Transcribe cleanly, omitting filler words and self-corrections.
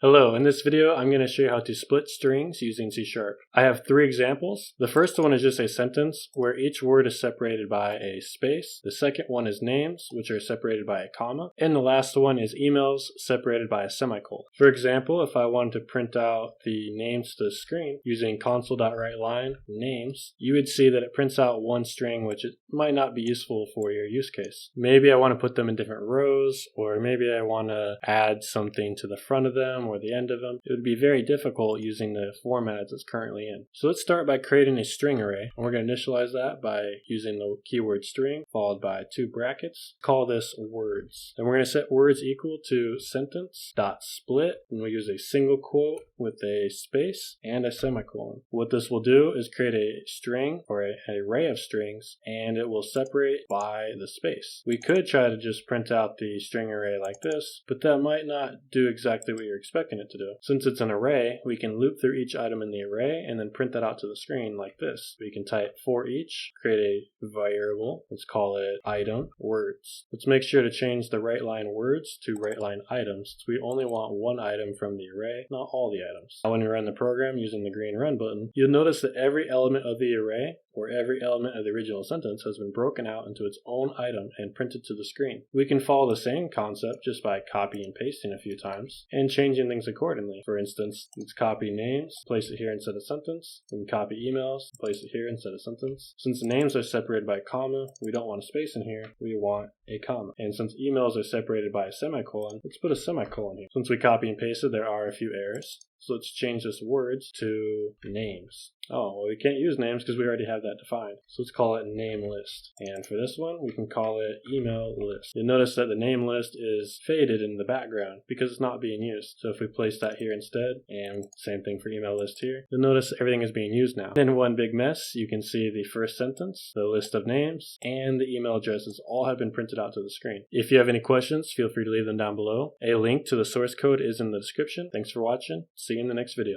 Hello, in this video I'm going to show you how to split strings using C#. I have 3 examples. The first one is just a sentence where each word is separated by a space. The second one is names, which are separated by a comma. And the last one is emails separated by a semicolon. For example, if I wanted to print out the names to the screen using console.writeLine names, you would see that it prints out one string, which it might not be useful for your use case. Maybe I want to put them in different rows, or maybe I want to add something to the front of them or the end of them. It would be very difficult using the format as it's currently in. So let's start by creating a string array, and we're going to initialize that by using the keyword string followed by 2 brackets. Call this words. And we're going to set words equal to sentence.split, and we'll use a single quote with a space and a semicolon. What this will do is create a string or an array of strings, and it will separate by the space. We could try to just print out the string array like this, but that might not do exactly what you're expecting it to do. Since it's an array, we can loop through each item in the array and then print that out to the screen like this. We can type for each, create a variable, let's call it item words. Let's make sure to change the WriteLine words to WriteLine items, since we only want one item from the array, not all the items. Now when we run the program using the green run button, you'll notice that every element of the array or every element of the original sentence has been broken out into its own item and printed to the screen. We can follow the same concept just by copying and pasting a few times and changing things accordingly. For instance, let's copy names, place it here instead of sentence. We can copy emails, place it here instead of sentence. Since names are separated by a comma, we don't want a space in here, we want a comma. And since emails are separated by a semicolon, let's put a semicolon here. Since we copy and pasted, there are a few errors. So let's change this words to names. Oh, well, we can't use names because we already have that defined. So let's call it name list. And for this one, we can call it email list. You'll notice that the name list is faded in the background because it's not being used. So if we place that here instead, and same thing for email list here, you'll notice everything is being used now. In one big mess, you can see the first sentence, the list of names, and the email addresses all have been printed out to the screen. If you have any questions, feel free to leave them down below. A link to the source code is in the description. Thanks for watching. See you in the next video.